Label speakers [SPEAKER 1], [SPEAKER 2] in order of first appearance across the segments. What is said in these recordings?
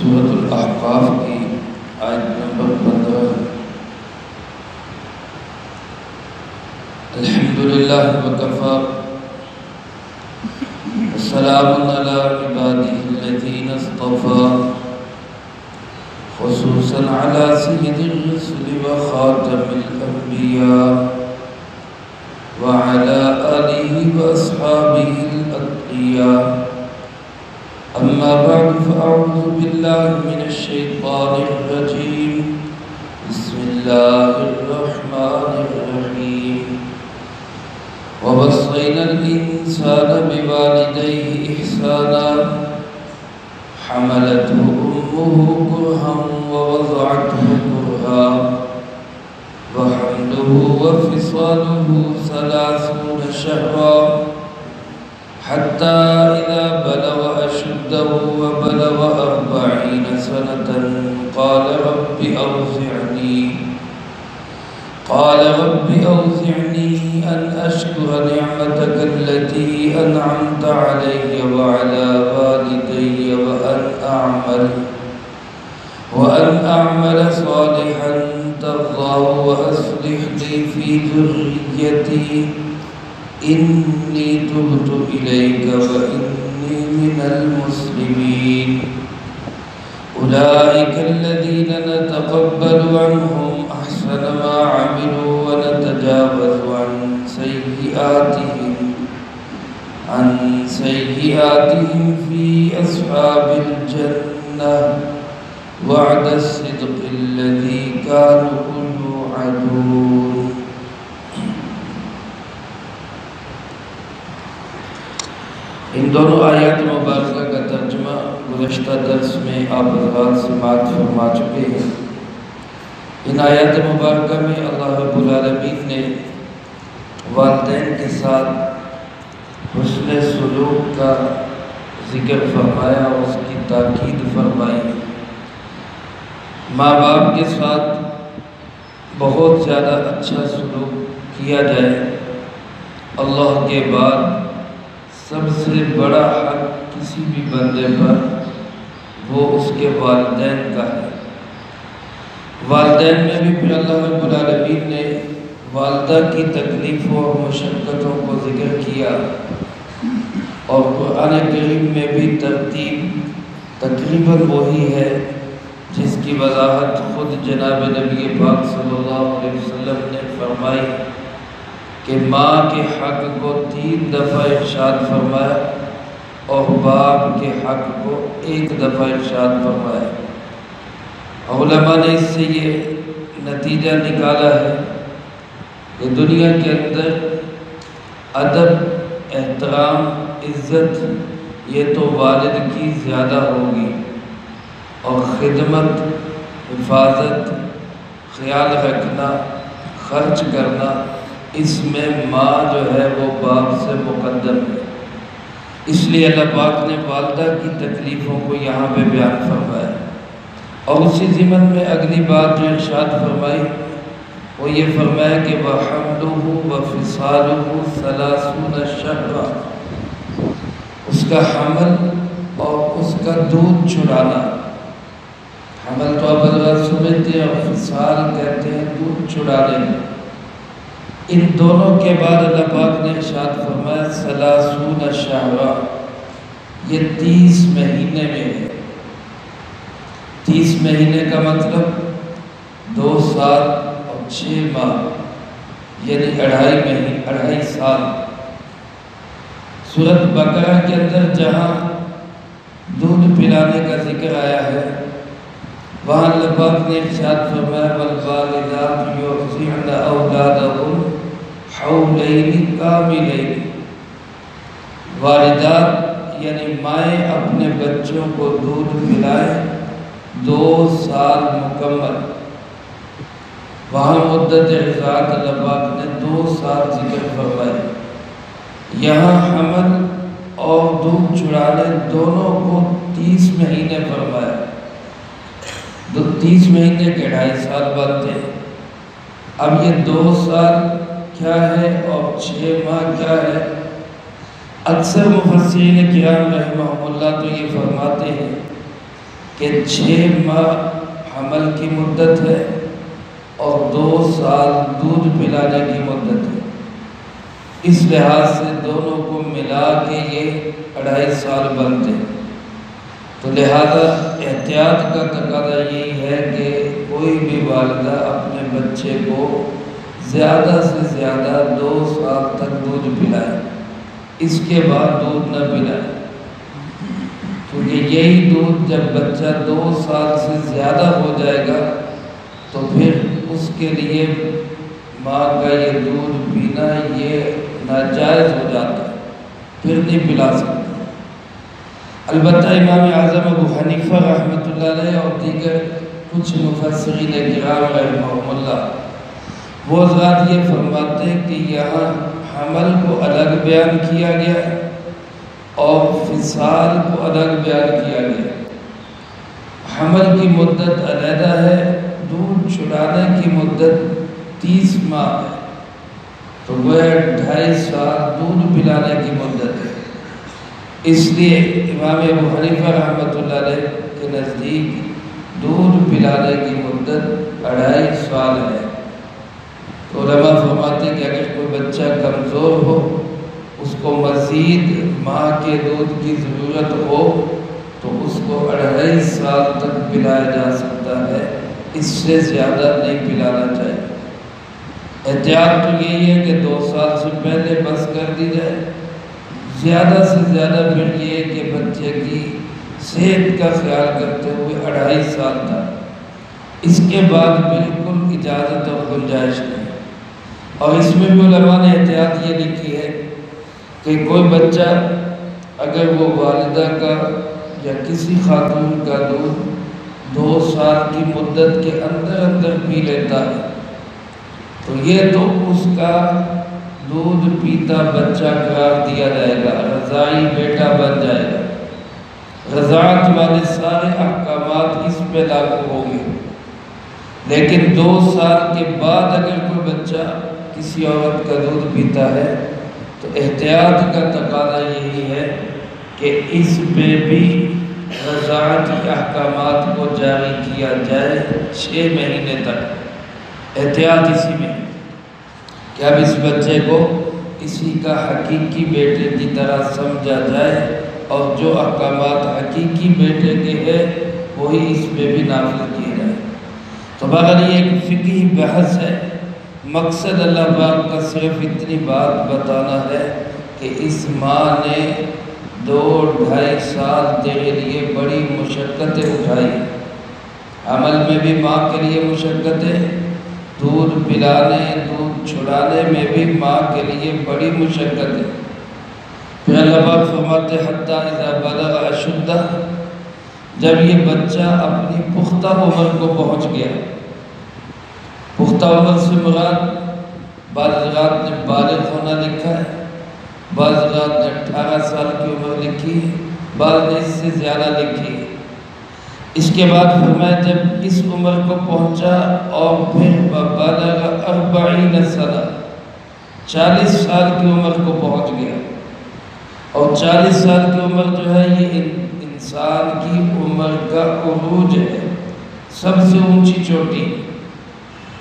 [SPEAKER 1] سورۃ الاحقاف کی آیت نمبر 15۔ الحمدللہ وکفی والسلام علی عبادہ الذین اصطفی خصوصا علی سید الرسل وخاتم الانبیاء وعلى آلہ واصحابہ الاتقیاء۔ اما بعد فاعوذ باللہ من الشیطان الرجیم۔ بسم اللہ الرحمن الرحیم۔ ووصینا الانسان بوالدیہ احسانا حملته امه کرها ووضعته کرها وحمله وفصاله 30 شهرا حتى إذا بلغ أشده وبلغ 40 سنة قال رب أوزعني أن أشكر نعمتك التي أنعمت علي وعلى والدي وأن أعمل صالحا ترضاه وأصلح لي في ذريتي إني تبت إليك وإني من المسلمين۔ أولئك الذين نتقبل عنهم أحسن ما عملوا ونتجاوز عن سيئاتهم في أصحاب الجنة وعد الصدق الذي كانوا يوعدون۔ ان دونوں آیات مبارکہ کا ترجمہ گزشتہ درس میں آپ حضرات سماعت فرما چکے ہیں۔ ان آیات مبارکہ میں اللہ رب العالمین نے والدین کے ساتھ حسن سلوک کا ذکر فرمایا اور اس کی تاکید فرمائی۔ ماں باپ کے ساتھ بہت زیادہ اچھا سلوک کیا جائے۔ اللہ کے بعد سب سے بڑا حق کسی بھی بندے پر وہ اس کے والدین کا ہے۔ والدین میں بھی پھر اللہ رب العالمین نے والدہ کی تکلیفوں اور مشقتوں کو ذکر کیا، اور قرآن کریم میں بھی ترتیب تقریباً وہی ہے جس کی وضاحت خود جناب نبی پاک صلی اللہ علیہ وسلم نے فرمائی کہ ماں کے حق کو 3 دفعہ ارشاد فرمایا اور باپ کے حق کو 1 دفعہ ارشاد فرمایا۔ علماء نے اس سے یہ نتیجہ نکالا ہے کہ دنیا کے اندر ادب، احترام، عزت یہ تو والد کی زیادہ ہوگی، اور خدمت، حفاظت، خیال رکھنا، خرچ کرنا، اس میں ماں جو ہے وہ باپ سے مقدم ہے۔ اس لیے اللہ پاک نے والدہ کی تکلیفوں کو یہاں پہ بیان فرمایا، اور اسی ضمن میں اگلی بات جو ارشاد فرمائی وہ یہ فرمایا کہ وَحَمْلُهُ وَفِصَالُهُ 30 شهرا، اس کا حمل اور اس کا دودھ چھڑانا۔ حمل تو آپ حضرات سمجھتے ہیں، اور فصال کہتے ہیں دودھ چھڑانے میں۔ ان دونوں کے بعد اللہ پاک نے ارشاد فرمایا 30 شهرا، یہ 30 مہینے میں ہے۔ 30 مہینے کا مطلب 2 سال اور 6 ماہ، یعنی 2.5 سال۔ سورۃ بقرہ کے اندر جہاں دودھ پلانے کا ذکر آیا ہے وہاں اللہ پاک نے ارشاد فرمایا وَالْوَالِدَاتُ يُرْضِعْنَ أَوْلَادَهُمْ حَوْلَيْنِ كَامِلَيْنِ، والدات یعنی مائیں اپنے بچوں کو دودھ پلائیں 2 سال مکمل۔ وہاں مدت ارضاعت اللہ پاک نے 2 سال ذکر فرمائے۔ یہاں حمل اور دودھ چھڑانے دونوں کو 30 مہینے فرمایا۔ 30 مہینے کے 2.5 سال بنتے ہیں۔ اب یہ 2 سال کیا ہے اور 6 ماہ کیا ہے؟ اکثر مفسرین کرام رحمہم اللہ تو یہ فرماتے ہیں کہ 6 ماہ حمل کی مدت ہے اور 2 سال دودھ پلانے کی مدت ہے۔ اس لحاظ سے دونوں کو ملا کے یہ 2.5 سال بنتے ہیں۔ تو لہذا احتیاط کا تقاضا یہی ہے کہ کوئی بھی والدہ اپنے بچے کو زیادہ سے زیادہ 2 سال تک دودھ پلائے، اس کے بعد دودھ نہ پلائے، کیونکہ یہی دودھ جب بچہ 2 سال سے زیادہ ہو جائے گا تو پھر اس کے لیے ماں کا یہ دودھ پینا یہ ناجائز ہو جاتا ہے، پھر نہیں پلا سکتے۔ البتہ امام اعظم ابو حنیفہ رحمۃ اللہ علیہ اور دیگر کچھ مفسرین کرام رحمہم اللہ وہ حضرات یہ فرماتے ہیں کہ یہاں حمل کو الگ بیان کیا گیا اور فصال کو الگ بیان کیا گیا۔ حمل کی مدت علیحدہ ہے، دودھ چھڑانے کی مدت 30 ماہ ہے، تو وہ 2.5 سال دودھ پلانے کی مدت ہے۔ اس لیے امام ابو حنیفہ رحمۃ اللہ علیہ کے نزدیک دودھ پلانے کی مدت 2.5 سال ہے۔ تو علماء فرماتے ہیں کہ اگر کوئی بچہ کمزور ہو، اس کو مزید ماں کے دودھ کی ضرورت ہو تو اس کو 2.5 سال تک پلایا جا سکتا ہے، اس سے زیادہ نہیں پلانا چاہیے۔ احتیاط تو یہی ہے کہ 2 سال سے پہلے بس کر دی جائے، زیادہ سے زیادہ پھر یہ کہ بچے کی صحت کا خیال کرتے ہوئے 2.5 سال تک، اس کے بعد بالکل اجازت اور گنجائش نہیں۔ اور اس میں بھی علماء نے احتیاط یہ لکھی ہے کہ کوئی بچہ اگر وہ والدہ کا یا کسی خاتون کا دودھ 2 سال کی مدت کے اندر پی لیتا ہے تو یہ تو اس کا دودھ پیتا بچہ قرار دیا جائے گا، رضاعی بیٹا بن جائے گا، رضاعت والے سارے احکامات اس پہ لاگو ہوں گے۔ لیکن 2 سال کے بعد اگر کوئی بچہ کسی عورت کا دودھ پیتا ہے تو احتیاط کا تقاضا یہی ہے کہ اس پہ بھی رضاعت کے احکامات کو جاری کیا جائے 6 مہینے تک۔ احتیاط اسی میں کہ اب اس بچے کو کسی کا حقیقی بیٹے کی طرح سمجھا جائے اور جو احکامات حقیقی بیٹے کے ہیں وہی اس پہ بھی نافذ کیے جائے۔ تو بہرحال یہ ایک فقہی بحث ہے، مقصد اللہ پاک کا صرف اتنی بات بتانا ہے کہ اس ماں نے 2-2.5 سال تیرے لیے بڑی مشقتیں اٹھائی، عمل میں بھی ماں کے لیے مشقتیں، دودھ پلانے دودھ چھڑانے میں بھی ماں کے لیے بڑی مشقت ہے۔ پھر اللہ پاک فرماتے حتی اذا بلغ اشدہ، جب یہ بچہ اپنی پختہ عمر کو پہنچ گیا۔ پختہ عمر سے مراد بعض حضرات نے بالغ ہونا لکھا ہے، بعض حضرات نے 18 سال کی عمر لکھی ہے، بعض نے اس سے زیادہ لکھی ہے۔ اس کے بعد فرمایا جب اس عمر کو پہنچا اور پھر بلغ 40 سنہ، 40 سال کی عمر کو پہنچ گیا۔ اور 40 سال کی عمر جو ہے یہ انسان کی عمر کا عروج ہے، سب سے اونچی چوٹی۔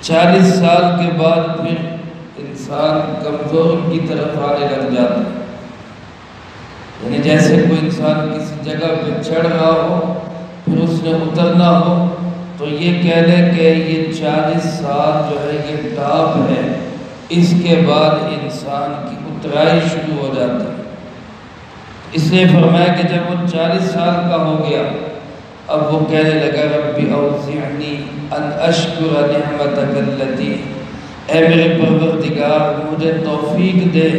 [SPEAKER 1] 40 سال کے بعد پھر انسان کمزور کی طرف آنے لگ جاتا ہے، یعنی جیسے کوئی انسان کسی جگہ پہ چڑھ رہا ہو پھر اس نے اترنا ہو تو یہ کہہ لے کہ یہ 40 سال جو ہے یہ ٹاپ ہے، اس کے بعد انسان کی اترائی شروع ہو جاتی ہے۔ اس لیے فرمایا کہ جب وہ 40 سال کا ہو گیا اب وہ کہنے لگا ربی اوزعنی ان اشکر نعمتک التی، اے میرے پروردگار مجھے توفیق دے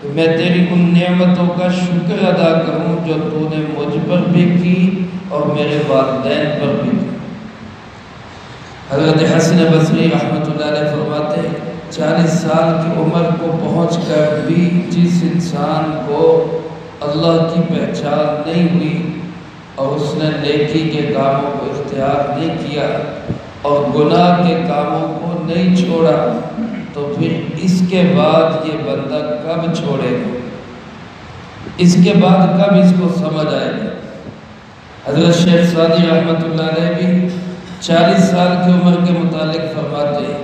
[SPEAKER 1] کہ میں تیری ان نعمتوں کا شکر ادا کروں جو تو نے مجھ پر بھی کی اور میرے والدین پر بھی کی۔ حضرت حسن بصری رحمۃ اللہ علیہ فرماتے ہیں 40 سال کی عمر کو پہنچ کر بھی جس انسان کو اللہ کی پہچان نہیں ہوئی اور اس نے نیکی کے کاموں کو اختیار نہیں کیا اور گناہ کے کاموں کو نہیں چھوڑا تو پھر اس کے بعد یہ بندہ کب چھوڑے گا، اس کے بعد کب اس کو سمجھ آئے گا۔ حضرت شیخ سعدی رحمۃ اللہ علیہ بھی 40 سال کی عمر کے متعلق فرماتے ہیں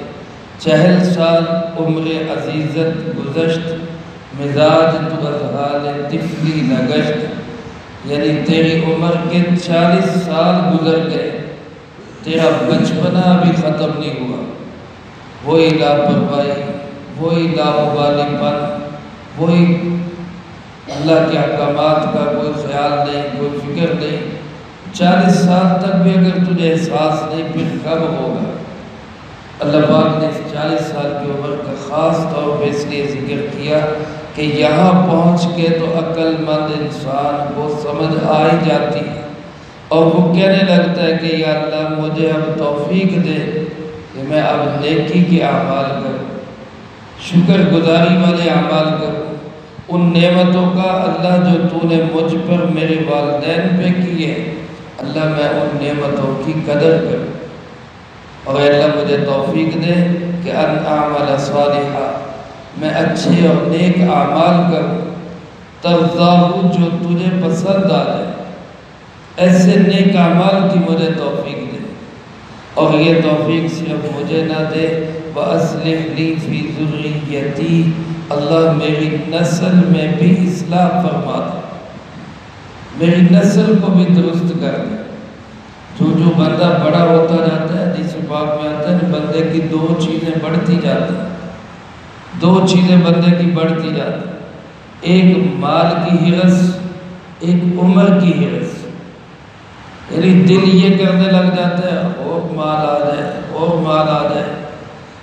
[SPEAKER 1] 40 سال عمر عزیزت گزشت مزاج تو از حال طفلی نگشت، یعنی تیری عمر کے 40 سال گزر گئے، تیرا بچپنا ابھی ختم نہیں ہوا، وہی لاپرواہی، وہی لاابالی پن، وہی اللہ کے احکامات کا کوئی خیال نہیں، کوئی فکر نہیں۔ 40 سال تک بھی اگر تجھے احساس نہیں، پھر کب ہوگا؟ اللہ پاک نے 40 سال کی عمر کا خاص طور پہ اس لیے ذکر کیا کہ یہاں پہنچ کے تو عقل مند انسان کو سمجھ آ ہی جاتی ہے، اور وہ کہنے لگتا ہے کہ یا اللہ مجھے اب توفیق دے کہ میں اب نیکی کے اعمال کروں، شکر گزاری والے اعمال کروں، ان نعمتوں کا اللہ جو تو نے مجھ پر میرے والدین پہ کی ہے، اللہ میں ان نعمتوں کی قدر کروں، اور اے اللہ مجھے توفیق دے کہ ان اعمل صالحا، میں اچھے اور نیک اعمال کروں، ترضاہ جو تجھے پسند آ جائے، ایسے نیک اعمال کی مجھے توفیق دے، اور یہ توفیق صرف مجھے نہ دے، وَأَصْلِحْ لِي فِي ذُرِّيَّتِي، اللہ میری نسل میں بھی اصلاح فرما دے، میری نسل کو بھی درست کر دے۔ جو بندہ بڑا ہوتا جاتا ہے، حدیث پاک میں آتا ہے، بندے کی 2 چیزیں بڑھتی جاتی ہیں، 2 چیزیں بندے کی بڑھتی جاتی ہیں، ایک مال کی حرص، ایک عمر کی حرص، یعنی دل یہ کرنے لگ جاتا ہے اور مال آ جائے، اور مال آ جائے،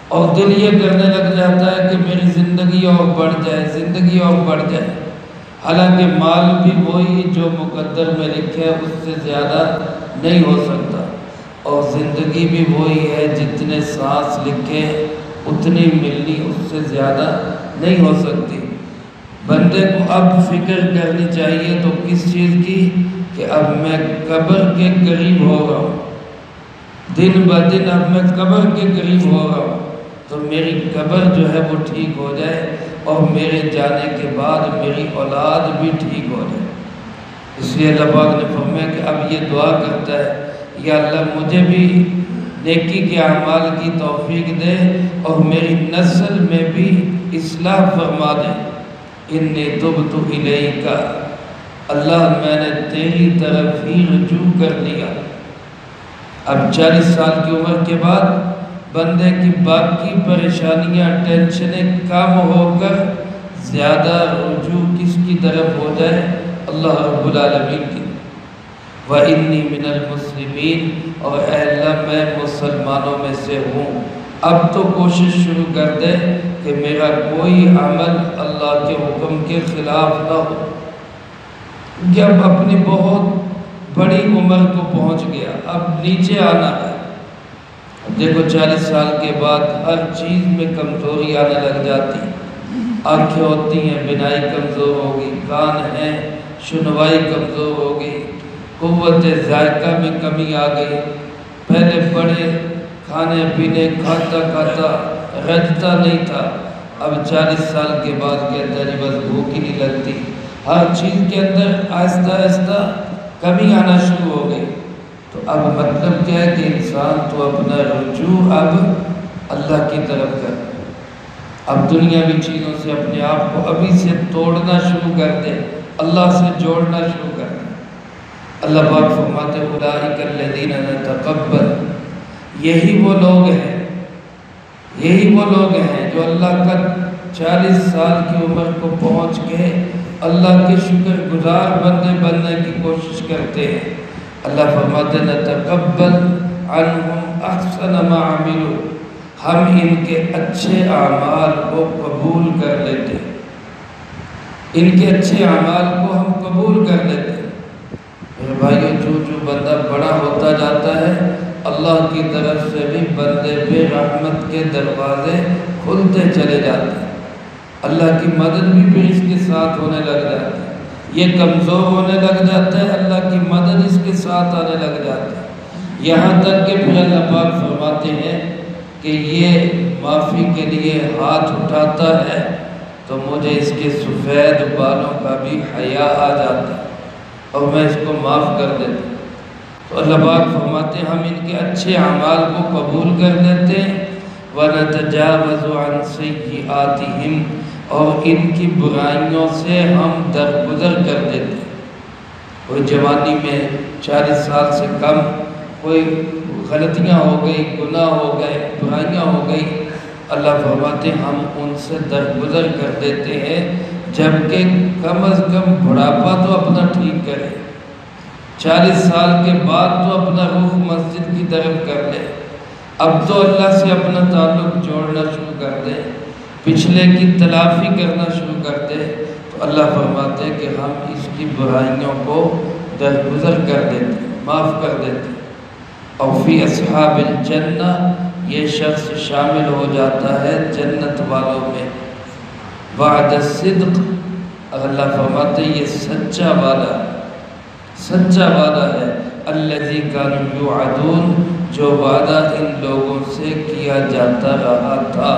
[SPEAKER 1] اور دل یہ کرنے لگ جاتا ہے کہ میری زندگی اور بڑھ جائے، زندگی اور بڑھ جائے، حالانکہ مال بھی وہی جو مقدر میں لکھے اس سے زیادہ نہیں ہو سکتا، اور زندگی بھی وہی ہے جتنے سانس لکھے اتنی ملنی اس سے زیادہ نہیں ہو سکتی۔ بندے کو اب فکر کرنی چاہیے تو کس چیز کی کہ اب میں قبر کے قریب ہو رہا ہوں، دن بدن اب میں قبر کے قریب ہو رہا ہوں، تو میری قبر جو ہے وہ ٹھیک ہو جائے، اور میرے جانے کے بعد میری اولاد بھی ٹھیک ہو جائے۔ اس لیے اللہ پاک نے فرمایا کہ اب یہ دعا کرتا ہے یا اللہ مجھے بھی نیکی کے اعمال کی توفیق دے، اور میری نسل میں بھی اصلاح فرما دے۔ انی تبت الیک، اللہ میں نے تیری طرف ہی رجوع کر لیا۔ اب 40 سال کی عمر کے بعد بندے کی باقی پریشانیاں ٹینشنیں کم ہو کر زیادہ رجوع کس کی طرف ہو جائے؟ اللہ رب العالمین کی۔ وَإِنِّي مِنَ الْمُسْلِمِينَ، اور اے اللہ میں مسلمانوں میں سے ہوں۔ اب تو کوشش شروع کر دے کہ میرا کوئی عمل اللہ کے حکم کے خلاف نہ ہو۔ جب اپنی بہت بڑی عمر کو پہنچ گیا، اب نیچے آنا ہے۔ دیکھو 40 سال کے بعد ہر چیز میں کمزوری آنے لگ جاتی، آنکھیں ہوتی ہیں بینائی کمزور ہوگی، کان ہیں سنوائی کمزور ہوگی، قوت ذائقہ میں کمی آ گئی، پہلے بڑے کھانے پینے کھاتا کھاتا رجتا نہیں تھا، اب 40 سال کے بعد کہتا ہے بس بھوک ہی نہیں لگتی، ہر چیز کے اندر آہستہ آہستہ کمی آنا شروع ہو گئی۔ تو اب مطلب کیا ہے کہ انسان تو اپنا رجوع اب اللہ کی طرف کر، اب دنیاوی چیزوں سے اپنے آپ کو ابھی سے توڑنا شروع کر دے، اللہ سے جوڑنا شروع کر دے۔ اللہ پاک فرماتے ہیں اولئک الذین نتقبل، یہی وہ لوگ ہیں جو اللہ کا 40 سال کی عمر کو پہنچ کے اللہ کے شکر گزار بننے کی کوشش کرتے ہیں۔ اللہ فرماتے ہیں نتقبل عنہم احسن ما عملوا، ہم ان کے اچھے اعمال کو قبول کر لیتے ہیں، ان کے اچھے اعمال کو ہم قبول کر لیتے ہیں۔ میرے بھائیو، جو بندہ بڑا ہوتا جاتا ہے اللہ کی طرف سے بھی بندے پہ رحمت کے دروازے کھلتے چلے جاتے ہیں، اللہ کی مدد بھی پھر اس کے ساتھ ہونے لگ جاتی ہے، یہ کمزور ہونے لگ جاتا ہے، اللہ کی مدد اس کے ساتھ آنے لگ جاتی ہے، یہاں تک کہ پھر اللہ پاک فرماتے ہیں کہ یہ معافی کے لیے ہاتھ اٹھاتا ہے تو مجھے اس کے سفید بالوں کا بھی حیا آ جاتا ہے اور میں اس کو معاف کر دیتا ہوں۔ تو اللہ پاک فرماتے ہیں ہم ان کے اچھے اعمال کو قبول کر لیتے ہیں وَنَتَجَاوَزُ عَنْ سَيِّئَاتِهِمْ اور ان کی برائیوں سے ہم درگزر کر دیتے ہیں۔ کوئی جوانی میں 40 سال سے کم کوئی غلطیاں ہو گئی، گناہ ہو گئے، برائیاں ہو گئی، اللہ فرماتے ہیں ہم ان سے درگزر کر دیتے ہیں، جبکہ کم از کم بڑھاپا تو اپنا ٹھیک کرے، 40 سال کے بعد تو اپنا رخ مسجد کی طرف کر لے، اب تو اللہ سے اپنا تعلق جوڑنا شروع کر دے، پچھلے کی تلافی کرنا شروع کر دے، تو اللہ فرماتے ہیں کہ ہم اس کی برائیوں کو درگزر کر دیتے ہیں، معاف کر دیتے ہیں۔ اور فی اصحاب الجنہ یہ شخص شامل ہو جاتا ہے جنت والوں میں۔ وعد الصدق اللہ فرماتے ہیں یہ سچا وعدہ ہے، سچا وعدہ ہے، الذی کانوا یوعدون جو وعدہ ان لوگوں سے کیا جاتا رہا تھا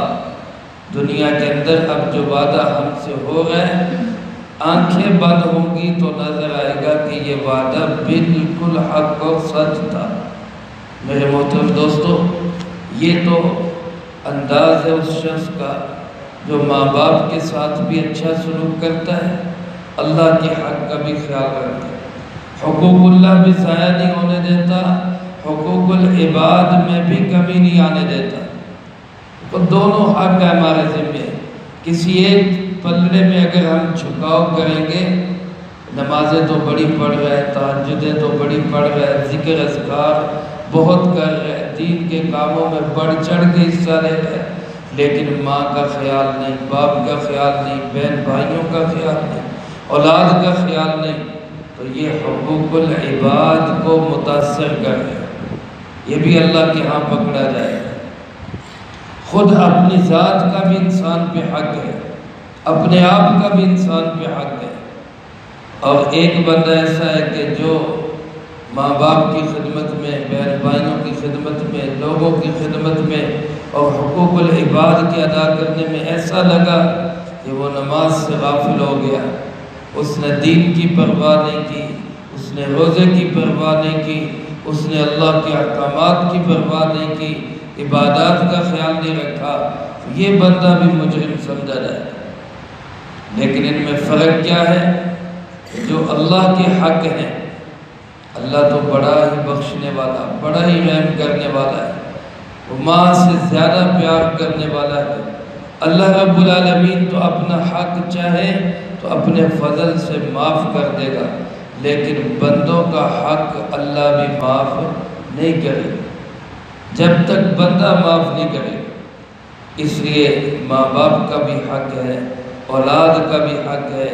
[SPEAKER 1] دنیا کے اندر، اب جو وعدہ ہم سے ہو رہا ہے، آنکھیں بند ہوں گی تو نظر آئے گا کہ یہ وعدہ بالکل حق اور سچ تھا۔ میرے محترم دوستو، یہ تو انداز ہے اس شخص کا جو ماں باپ کے ساتھ بھی اچھا سلوک کرتا ہے، اللہ کے حق کا بھی خیال رکھتا ہے، حقوق اللہ بھی ضائع نہیں ہونے دیتا، حقوق العباد میں بھی کمی نہیں آنے دیتا۔ تو دونوں حق ہے ہمارے ذمہ، کسی ایک پلڑے میں اگر ہم جھکاؤ کریں گے، نمازیں تو بڑی پڑھ رہے ہیں، تہجدیں تو بڑی پڑھ رہے ہیں، ذکر اذکار بہت کر رہے ہیں، دین کے کاموں میں بڑھ چڑھ کے حصہ لے رہے ہیں، لیکن ماں کا خیال نہیں، باپ کا خیال نہیں، بہن بھائیوں کا خیال نہیں، اولاد کا خیال نہیں، تو یہ حقوق العباد کو متاثر کر رہے ہیں، یہ بھی اللہ کے ہاں پکڑا جائے گا۔ خود اپنی ذات کا بھی انسان پہ حق ہے، اپنے آپ کا بھی انسان پہ حق ہے، اور ایک بندہ ایسا ہے کہ جو ماں باپ کی خدمت میں، بہن بھائیوں کی خدمت میں، لوگوں کی خدمت میں اور حقوق العباد کے ادا کرنے میں ایسا لگا کہ وہ نماز سے غافل ہو گیا، اس نے دین کی پرواہ نہیں کی، اس نے روزے کی پرواہ نہیں کی، اس نے اللہ کے احکامات کی پرواہ نہیں کی، عبادات کا خیال نہیں رکھا، یہ بندہ بھی مجرم سمجھا جائے۔ لیکن ان میں فرق کیا ہے؟ جو اللہ کے حق ہیں، اللہ تو بڑا ہی بخشنے والا، بڑا ہی رحم کرنے والا ہے، وہ ماں سے زیادہ پیار کرنے والا ہے۔ اللہ رب العالمین تو اپنا حق چاہے تو اپنے فضل سے معاف کر دے گا، لیکن بندوں کا حق اللہ بھی معاف نہیں کرے جب تک بندہ معاف نہیں کرے۔ اس لیے ماں باپ کا بھی حق ہے، اولاد کا بھی حق ہے،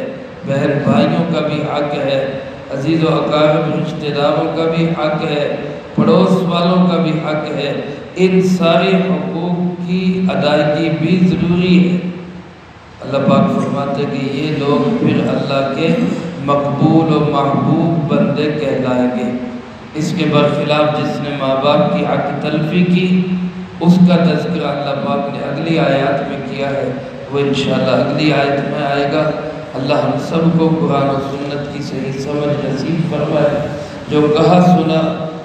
[SPEAKER 1] بہن بھائیوں کا بھی حق ہے، عزیز و اقارب رشتہ داروں کا بھی حق ہے، پڑوس والوں کا بھی حق ہے۔ ان سارے حقوق کی ادائیگی بھی ضروری ہے۔ اللہ پاک فرماتے کہ یہ لوگ پھر اللہ کے مقبول و محبوب بندے کہلائیں گے۔ اس کے برخلاف جس نے ماں باپ کی حق تلفی کی، اس کا تذکرہ اللہ پاک نے اگلی آیات میں کیا ہے، وہ انشاءاللہ اگلی آیت میں آئے گا۔ اللہ ہم سب کو قرآن و سنت کی صحیح سمجھ نصیب فرمائے، جو کہا سنا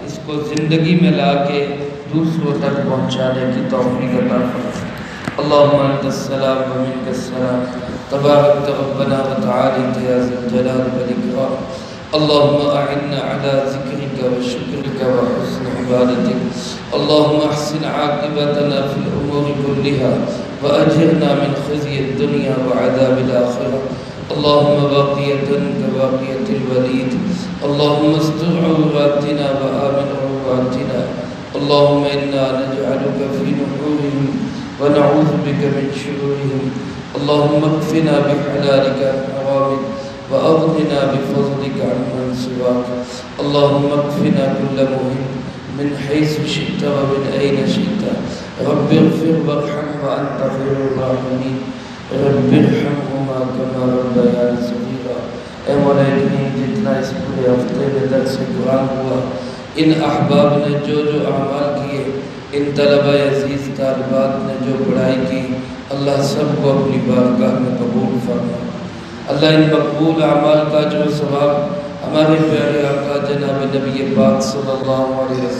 [SPEAKER 1] اس کو زندگی میں لا کے دوسروں تک پہنچانے کی توفیق عطا فرمائے۔ اللہم انت السلام و منک السلام، تبارک ربنا و تعالی یا ذی الجلال والاکرام۔ اللہم اعنا علی ذکرک و شکرک و حسن عبادتک۔ اللہم احسن عاقبتنا فی الامور کلها وأجرنا من خزي الدنيا وعذاب الآخرة۔ اللهم باقية كباقية الوليد، اللهم استر عوراتنا وآمن روعاتنا، اللهم إنا نجعلك في نحورهم ونعوذ بك من شرورهم، اللهم اكفنا بحلالك عن حرامك وأغننا بفضلك عمن سواك، اللهم اكفنا كل مهم من حيث شئت ومن أين شئت، رب اغفر وارحم وأنت خير الراحمين، رب ارحمهما كما ربياني صغيرا۔ اے مولا کریم، جتنا اس پورے ہفتے میں درس قرآن ہوا، ان احباب نے جو جو اعمال کیے، ان طلبہ عزیز طالبات نے جو پڑھائی کی، اللہ سب کو اپنی بارگاہ میں قبول فرما۔ اللہ ان مقبول اعمال کا جو ثواب ہمارے پیارے آقا جناب نبی پاک صلی اللہ علیہ وسلم